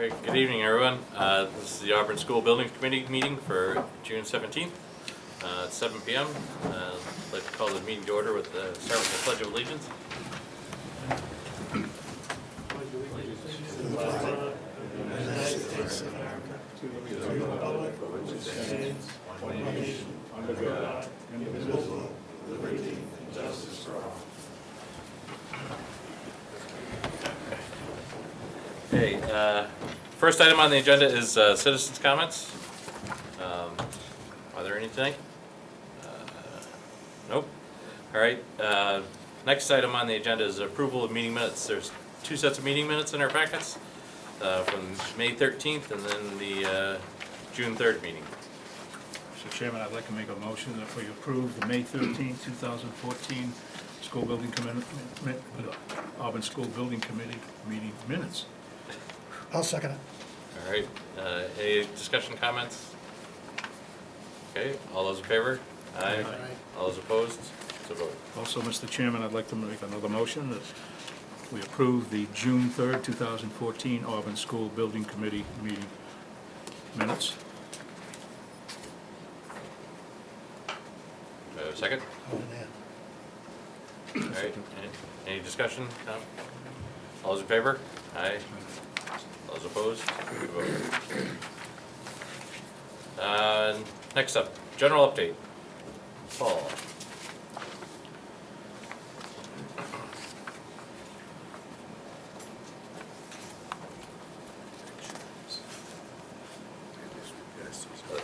right, good evening, everyone. This is the Auburn School Building Committee meeting for June 17th at 7 p.m. I'd like to call the meeting to order with start with the Pledge of Allegiance. Under God, indivisible, liberty and justice for all. Okay, first item on the agenda is citizens' comments. Are there any tonight? Nope. All right. Next item on the agenda is approval of meeting minutes. There's two sets of meeting minutes in our packets from May 13th and then the June 3rd meeting. Mr. Chairman, I'd like to make a motion that we approve the May 13, 2014 School Building Committee, Auburn School Building Committee meeting minutes. I'll second it. All right. Any discussion, comments? Okay. All those in favor? Aye. All those opposed? So voted. Also, Mr. Chairman, I'd like to make another motion that we approve the June 3rd, 2014 Auburn School Building Committee meeting minutes. Second? Oh, man. All right. Any discussion? No? All those in favor? Aye. All those opposed? So voted. Next up, general update. Paul.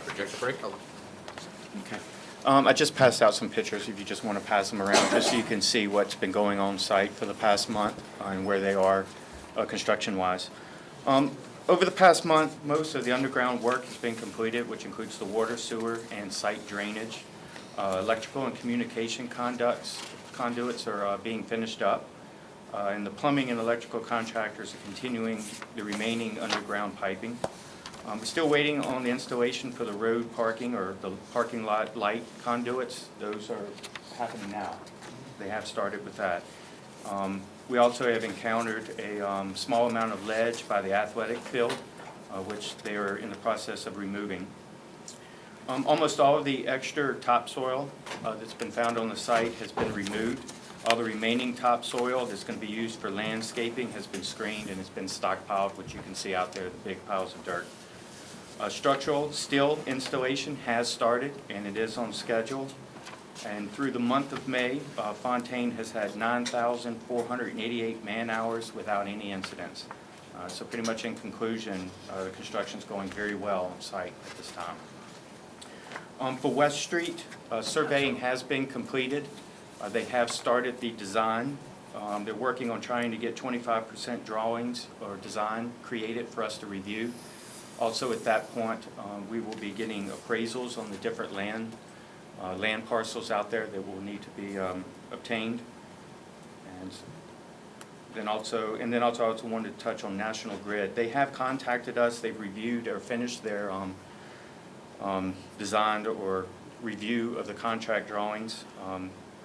Projector break? Okay. I just passed out some pictures, if you just want to pass them around, just so you can see what's been going on site for the past month and where they are construction-wise. Over the past month, most of the underground work has been completed, which includes the water, sewer, and site drainage. Electrical and communication conduits are being finished up, and the plumbing and electrical contractors are continuing the remaining underground piping. We're still waiting on the installation for the road parking or the parking lot light conduits. Those are happening now. They have started with that. We also have encountered a small amount of ledge by the athletic field, which they are in the process of removing. Almost all of the extra topsoil that's been found on the site has been removed. All the remaining topsoil that's going to be used for landscaping has been screened and has been stockpiled, which you can see out there, the big piles of dirt. Structural steel installation has started, and it is on schedule. And through the month of May, Fontaine has had 9,488 man-hours without any incidents. So pretty much in conclusion, the construction is going very well on site at this time. For West Street, surveying has been completed. They have started the design. They're working on trying to get 25% drawings or design created for us to review. Also at that point, we will be getting appraisals on the different land parcels out there that will need to be obtained. And then also I also wanted to touch on National Grid. They have contacted us. They've reviewed or finished their design or review of the contract drawings.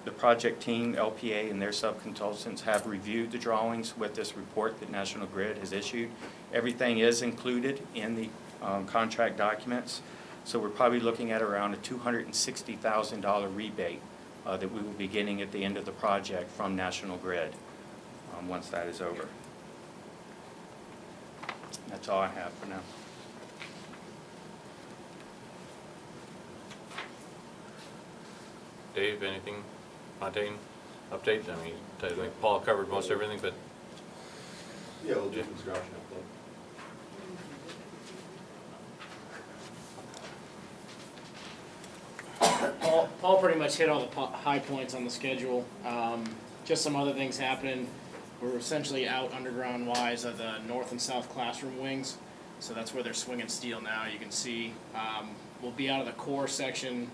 The project team, LPA, and their subconsultants have reviewed the drawings with this report that National Grid has issued. Everything is included in the contract documents, so we're probably looking at around a $260,000 rebate that we will be getting at the end of the project from National Grid once that is over. That's all I have for now. Dave, anything? Fontaine update? I mean, I think Paul covered most everything, but yeah, we'll do construction update. Paul pretty much hit all the high points on the schedule. Just some other things happening. We're essentially out underground wise of the north and south classroom wings. So that's where they're swinging steel now. You can see we'll be out of the core section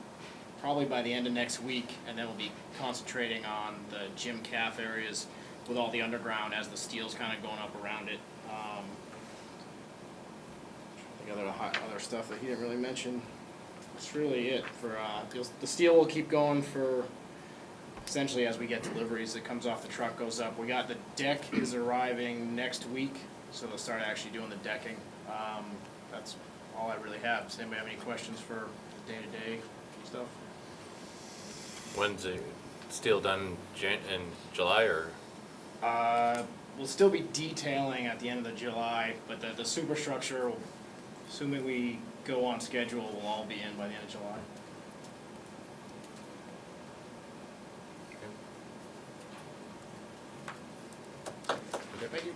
probably by the end of next week, and then we'll be concentrating on the gym calf areas with all the underground as the steel's kind of going up around it. I think other stuff that he didn't really mention. That's really it for the steel will keep going for essentially as we get deliveries. It comes off the truck, goes up. We got the deck is arriving next week, so they'll start actually doing the decking. That's all I really have. Does anybody have any questions for day-to-day stuff? When's the steel done, in July or? We'll still be detailing at the end of July, but the superstructure, assuming we go on schedule, will all be in by the end of July. Okay, thank you.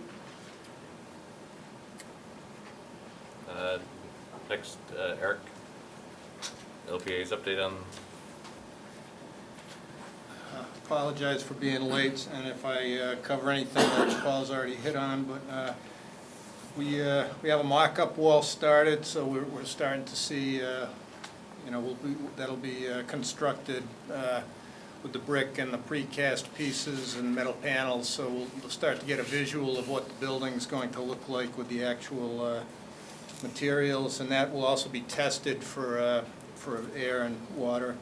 Next, Eric, LPA's update on, Apologize for being late, and if I cover anything that Paul's already hit on, but we have a mock-up wall started, so we're starting to see, that'll be constructed with the brick and the precast pieces and metal panels, so we'll start to get a visual of what the building's going to look like with the actual materials, and that will also be tested for air and water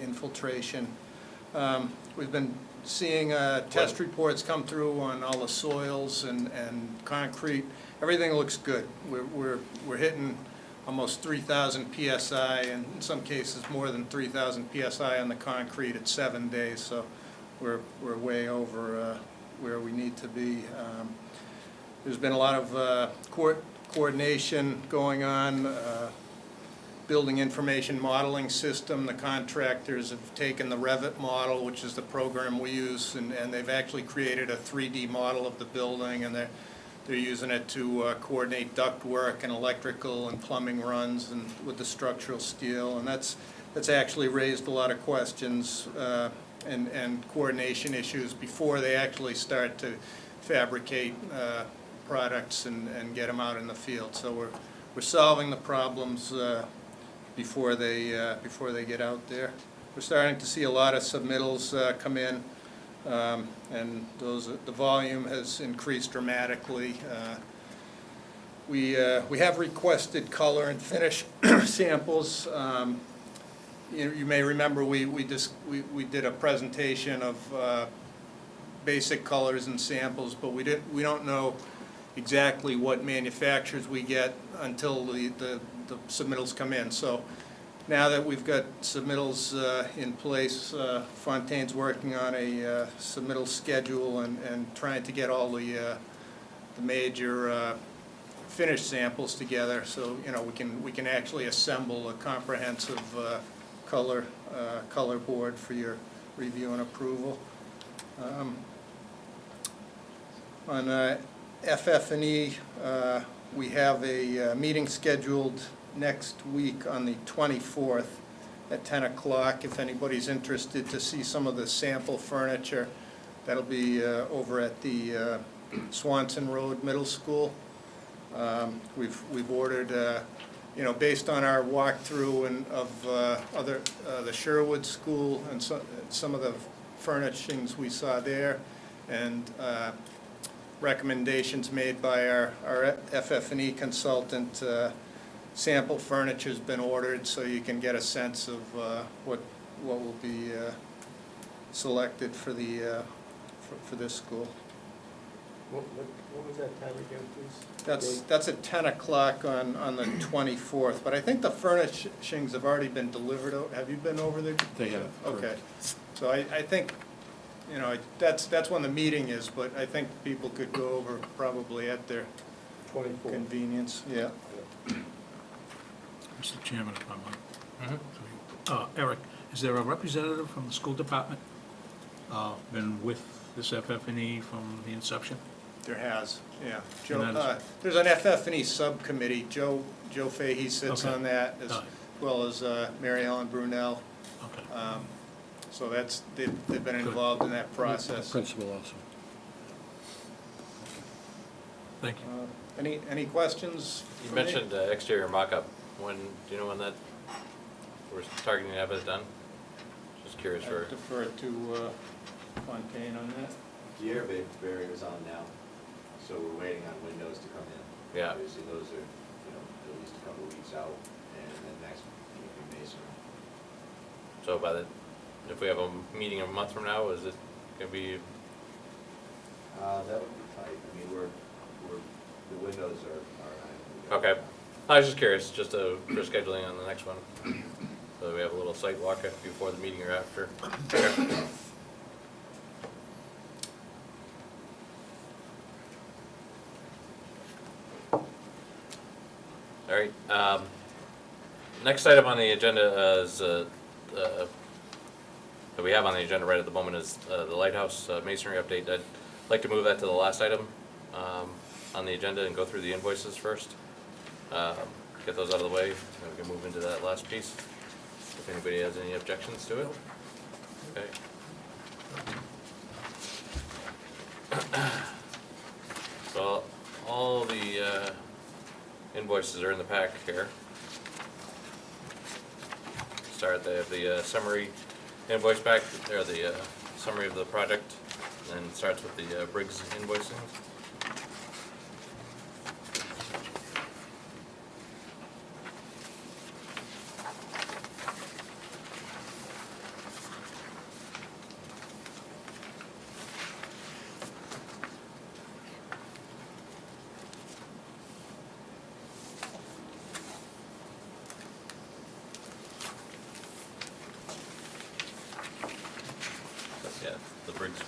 infiltration. We've been seeing test reports come through on all the soils and concrete. Everything looks good. We're hitting almost 3,000 PSI, and in some cases more than 3,000 PSI on the concrete at 7 days, so we're way over where we need to be. There's been a lot of coordination going on, building information modeling system. The contractors have taken the Revit model, which is the program we use, and they've actually created a 3D model of the building, and they're using it to coordinate ductwork and electrical and plumbing runs and with the structural steel, and that's actually raised a lot of questions and coordination issues before they actually start to fabricate products and get them out in the field. So we're solving the problems before they get out there. We're starting to see a lot of submittals come in, and the volume has increased dramatically. We have requested color and finish samples. You may remember we did a presentation of basic colors and samples, but we don't know exactly what manufacturers we get until the submittals come in. So now that we've got submittals in place, Fontaine's working on a submittal schedule and trying to get all the major finished samples together, so we can actually assemble a comprehensive color board for your review and approval. On FF&E, we have a meeting scheduled next week on the 24th at 10 o'clock. If anybody's interested to see some of the sample furniture, that'll be over at the Swanson Road Middle School. We've ordered, based on our walkthrough of the Sherwood School and some of the furnishings we saw there, and recommendations made by our FF&E consultant, sample furniture's been ordered, so you can get a sense of what will be selected for this school. What was that time again, please? That's at 10 o'clock on the 24th, but I think the furnishings have already been delivered. Have you been over there? They have. Okay, so I think, that's when the meeting is, but I think people could go over probably at their 24. convenience, yeah. Mr. Chairman, if I might. Eric, is there a representative from the school department been with this FF&E from the inception? There has, yeah. And that is- There's an FF&E subcommittee. Joe Fahey sits Okay. on that, as well as Mary Ellen Brunel. Okay. So they've been involved in that process. Principal also. Thank you. Any questions? you for me? mentioned exterior mock-up. Do you know when that, we're targeting to have it done? Just curious I for, defer to Fontaine on that. The air barrier's on now, so we're waiting on windows to come in. Yeah. Obviously, those are, at least a couple of weeks out, and then next week will be masonry. so if we have a meeting a month from now, is it gonna be, That would be tight. I mean, the windows are Okay. I was just curious, just for scheduling on the next one. So that we have a little site walk before the meeting or after. Okay. All right, next item on the agenda is, that we have on the agenda right at the moment is, the lighthouse masonry update. I'd like to move that to the last item, on the agenda and go through the invoices first. Get those out of the way, and we can move into that last piece. If anybody has any objections to it. Okay. So, all the, invoices are in the pack here. Start, they have the summary invoice pack, or the summary of the project, and it starts with the Briggs invoicing. Yeah, the Briggs,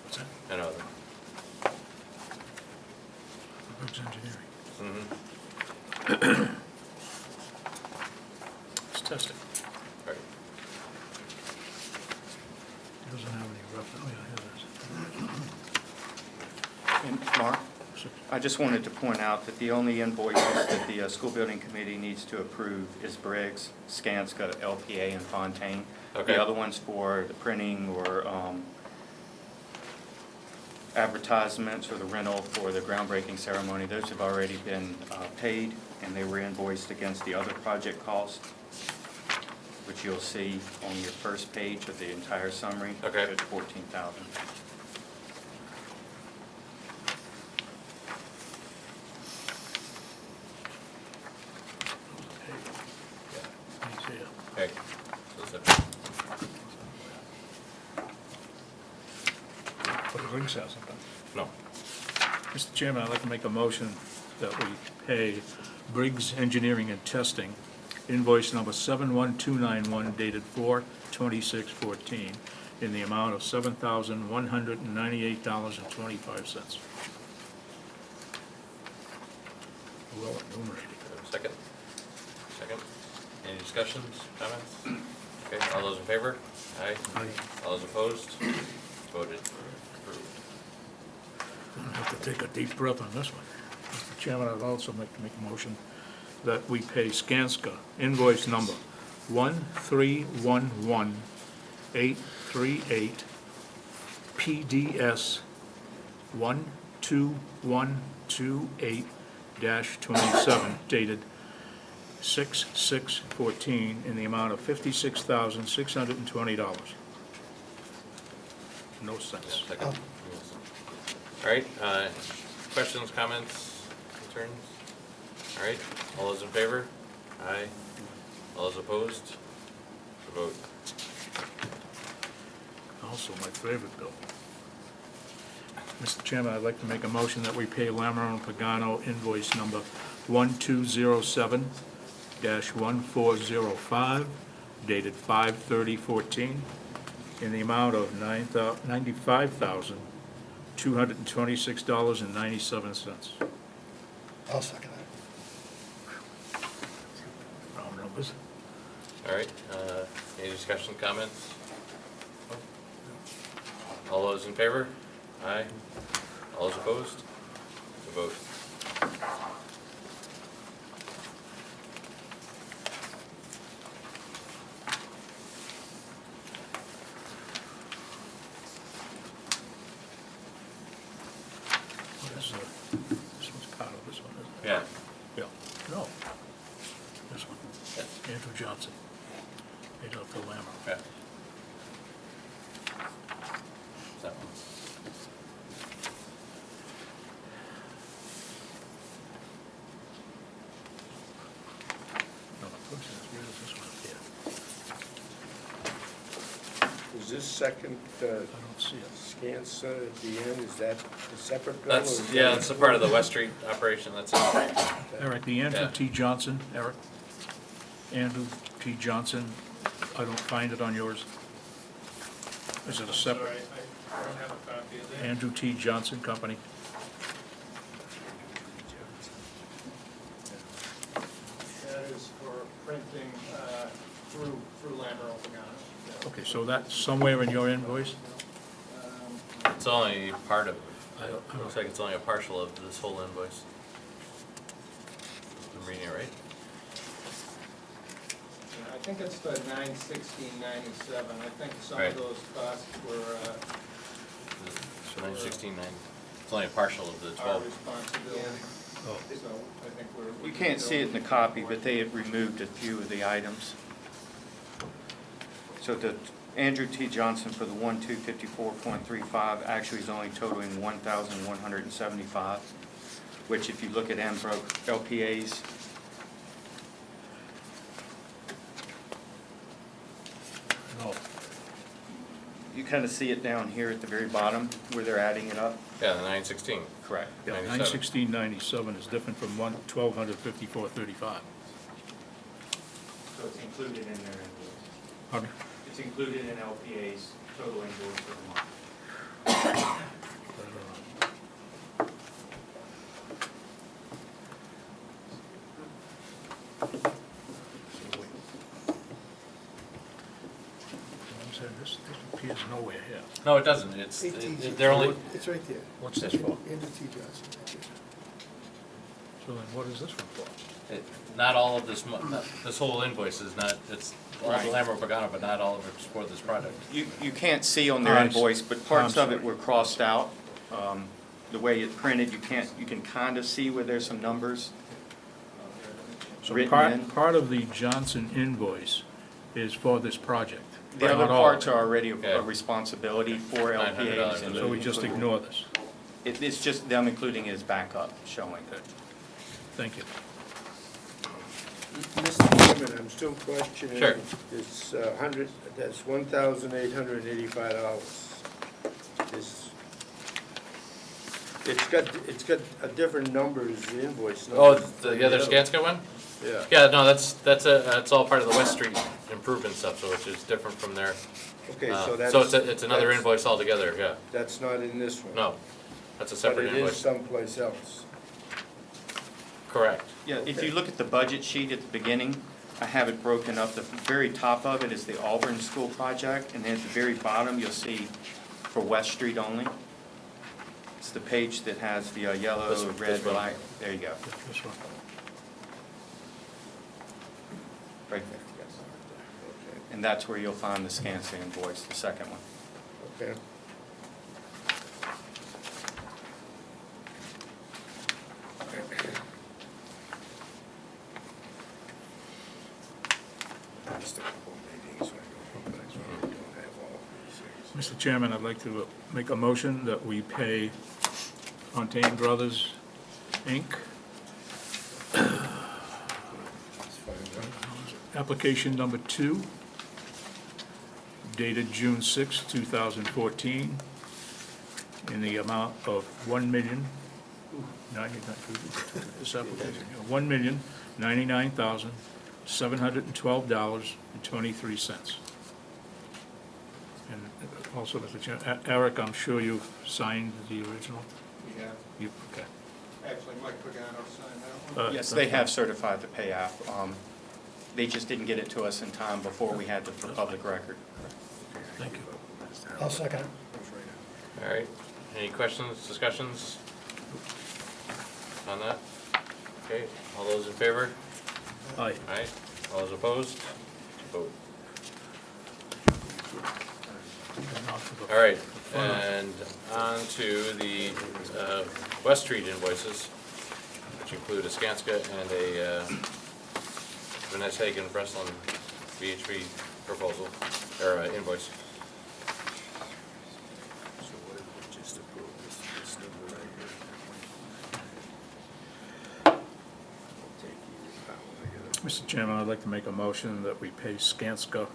What's that? I know. Briggs Engineering. Mm-hmm. Let's test it. Right. It doesn't have any rough, oh yeah, here it is. And Mark, I just wanted to point out that the only invoices that the school building committee needs to approve is Briggs, Skanska, LPA, and Fontaine. Okay. The other ones for the printing or advertisements or the rental for the groundbreaking ceremony, those have already been paid, and they were invoiced against the other project costs, which you'll see on your first page of the entire summary. Okay. It's $14,000. He's here. Okay. So it's But the Briggs hasn't been. no. Mr. Chairman, I'd like to make a motion that we pay Briggs Engineering and Testing invoice number 71291 dated 4/26/14 in the amount of $7,198.25. Well enumerated. Second? Second? Any discussions, comments? Okay, all those in favor? Aye. Aye. All those opposed? Voted. Approved. I have to take a deep breath on this one. Mr. Chairman, I'd also like to make a motion that we pay Skanska invoice number 1311838 PDS 12128-27 dated 6/6/14 in the amount of $56,620. No cents. Yeah, second. Yes. All right, questions, comments, concerns? All right, all those in favor? Aye. All those opposed? The vote. Also my favorite bill. Mr. Chairman, I'd like to make a motion that we pay Lamar and Pagano invoice number 1207-1405 dated 5/30/14 in the amount of $95,226.97. I'll second that. Round numbers. All right, any discussion, comments? All those in favor? Aye. All those opposed? The vote. What is this one's part of this one, isn't it? Yeah. Yeah. No. This one. Yes. Andrew Johnson. Paid out to Lamar. Yeah. That one. No, where's this one up here? Is is this second I don't see it. scan center at the end, is that a separate bill? or That's, is yeah, that- that's a part of the West Street operation, that's it. Eric, the Andrew Yeah. T. Johnson, Eric? Andrew T. Johnson, I don't find it on yours. Is it a Sorry, separate, I don't have a copy of that. Andrew T. Johnson Company? That is for printing through Lambertville, Pagano. Okay, so that's somewhere in your invoice? It's only part of, I don't- it looks like it's only a partial of this whole invoice. I'm reading it right? I think it's the 9/16/97. I think some Right. of those costs were So 9/16/9, it's only a partial of the our 12. responsibility. Oh. So I think we're. You can't see it in the copy, but they had removed a few of the items. So the Andrew T. Johnson for the 1254.35 actually is only totaling 1,175, which if you look at Ambrook LPAs, No. you kind of see it down here at the very bottom where they're adding it up. Yeah, the 9/16. Correct. Yeah, 97. 9/16/97 is different from 1,254.35. So it's included in their invoice. Pardon me? It's included in LPA's total invoice for the month. This appears nowhere here. No, it doesn't, it's, ATG. they're only, It's right there. What's this for? Andrew T. Johnson. right there. So then what is this one for? not all of this, this whole invoice is not, it's all of Right. Lambo Pagano, but not all of it's for this project. You can't see on their I see. invoice, but parts I'm of it sorry. were crossed out. The way it's printed, you can kind of see where there's some numbers. So Written in. part of the Johnson invoice is for this project. The Right, other not all of parts it. are already Yeah. a responsibility for LPAs. and So we just included. ignore this. It's just them including it as backup, showing. Thank you. Mr. Chairman, I'm still questioning. Sure. This that's $1,885. This, it's got a different numbers, the invoice Oh, numbers. the other Skanska one? Yeah. Yeah, no, that's all part of the West Street improvement stuff, so which is different from their, Okay, so that's. so it's another that's- invoice altogether, yeah. That's not in this one. No, that's a But separate it is invoice. someplace else. Correct. Yeah, if you look at the budget sheet at the beginning, I have it broken up. The very top of it is the Auburn School project, and then at the very bottom, you'll see for West Street only. It's the page that has the yellow, This one, red, this one. black, there you go, This one. right there, yes. Okay. And that's where you'll find the Skanska invoice, the second one. Okay. Just a couple meetings, I don't have all these things. Mr. Chairman, I'd like to make a motion that we pay Fontaine Brothers, Inc., Let's find out. application number 2, dated June 6, 2014, in the amount of $1,099,712.23. And also, Mr. Chairman, Eric, I'm sure you've signed the original? Yeah, You, okay. actually, Mike Pagano signed that one. Yes, they have certified the pay app. They just didn't get it to us in time before we had it for public record. Thank you. I'll second it. All right, any questions, discussions on that? Okay, all those in favor? Aye. Aye. All those opposed? Vote. All right, and on to the West Street invoices, which include a Skanska and a Vanessa Hagen Breslin VHB proposal, or invoice. So what if we just approve this number right here? I'll take either that one, I get it. Mr. Chairman, I'd like to make a motion that we pay Skanska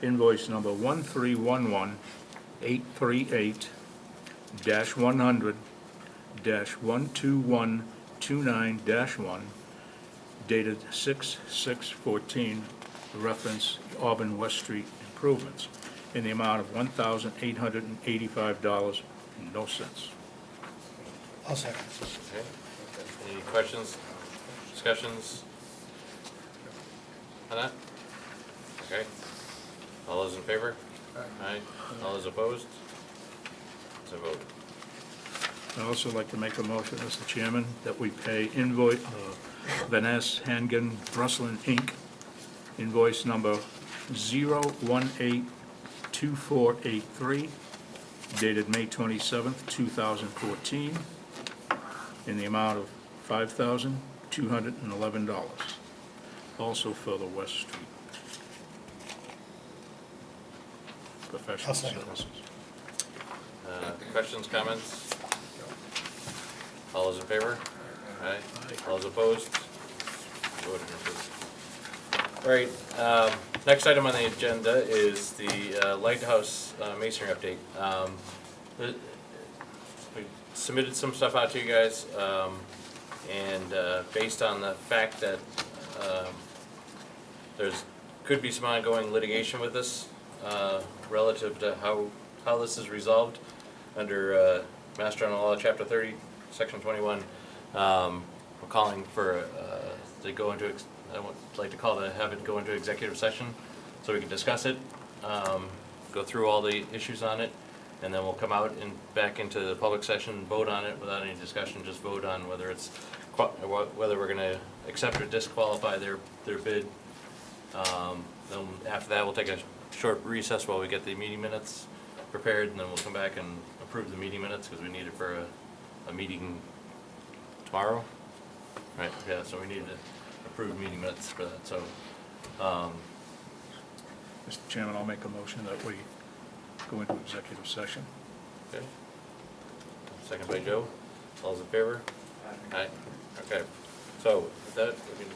invoice number 1311838-100-12129-1 dated 6/6/14, reference Auburn West Street improvements, in the amount of $1,885.00. I'll second. Okay. Any questions, discussions on that? Okay. All those in favor? Aye. All those opposed? It's a vote. I'd also like to make a motion, Mr. Chairman, that we pay invoice, Vanessa Hangan Bruslin, Inc., invoice number 0182483, dated May 27th, 2014, in the amount of $5,211, also for the West Street professional I'll second. services. Questions, comments? All those in favor? Aye. All those opposed? Voted and approved. All right, next item on the agenda is the Lighthouse Masonry update. We submitted some stuff out to you guys, and based on the fact that could be some ongoing litigation with this relative to how this is resolved under Mass General Law, Chapter 30, Section 21. We're calling for to go into. I would like to have it go into executive session so we can discuss it, go through all the issues on it, and then we'll come out and back into the public session, vote on it without any discussion, just vote on whether it's whether we're going to accept or disqualify their bid. Then after that, we'll take a short recess while we get the meeting minutes prepared, and then we'll come back and approve the meeting minutes because we need it for a meeting tomorrow. Right? Yeah. So we need to approve meeting minutes for that. So. Mr. Chairman, I'll make a motion that we go into executive session. Okay. Second by Joe. All those in favor? Aye. Okay. So with that, we can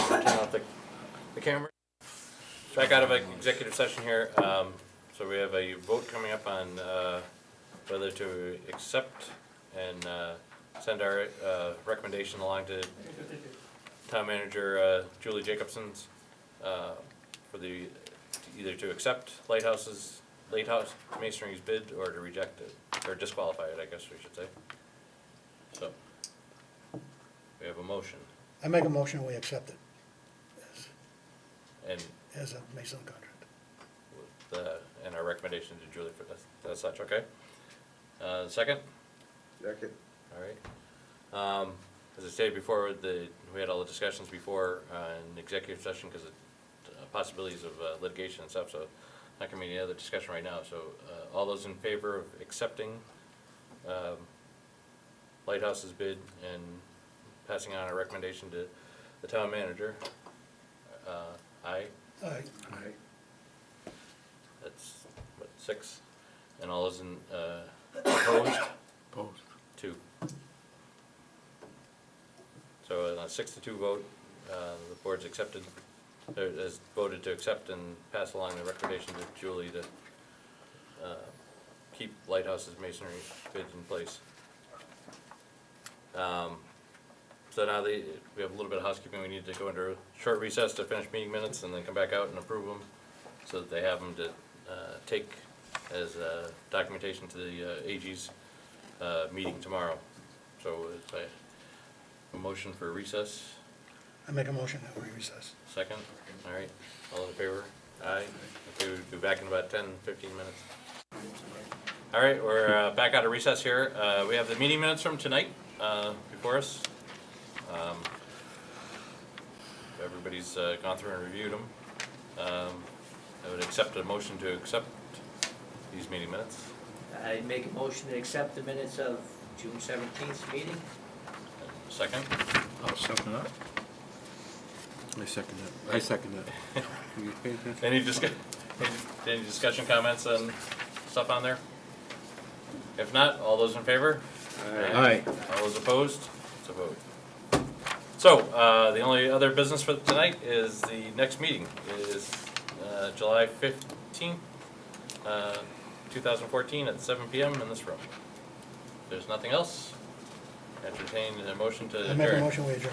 turn off the camera. Back out of executive session here. So we have a vote coming up on whether to accept and send our recommendation along to Town Manager Julie Jacobson's for either to accept Lighthouse Masonry's bid or to reject it, or disqualify it, I guess we should say. So, we have a motion, I make a motion, we accept it and as a Mason contract. and our recommendation to Julie for this, as such, okay? Second? Second. All right. As I stated before, we had all the discussions before in executive session because of possibilities of litigation and stuff, so not going to be any other discussion right now. So all those in favor of accepting Lighthouse's bid and passing on our recommendation to the town manager, aye. Aye. Aye. That's, what, 6? And all those in opposed? Opposed. 2. So on a 6-2 vote, the board's accepted, has voted to accept and pass along the recommendation to Julie to keep Lighthouse's masonry bid in place. So now we have a little bit of housekeeping. We need to go into a short recess to finish meeting minutes and then come back out and approve them so that they have them to take as documentation to the AG's meeting tomorrow. So it's a motion for recess. I make a motion that we recess. Second? All right. All in favor? Aye. Okay, we'll be back in about 10, 15 minutes. All right, we're back out of recess here. We have the meeting minutes from tonight before us. Everybody's gone through and reviewed them. I would accept a motion to accept these meeting minutes. I make a motion to accept the minutes of June 17th meeting. Second? I'll second that. I second that. I second that. You pay attention? Any discussion, comments, and stuff on there? If not, all those in favor? Aye. All those opposed? It's a vote. So, the only other business for tonight is the next meeting is July 5th, 18th, 2014 at 7 PM in this room. If there's nothing else, entertain a motion to I make a adjourn. motion, we adjourn.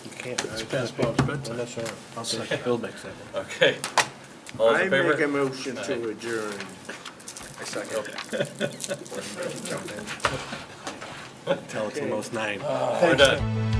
You can't. It's past Bob's bedtime. Well, that's all right. I'll second. Bill makes that. Okay. All those I in favor? make a motion Aye. to adjourn. I second. Tell it's almost 9. We're done.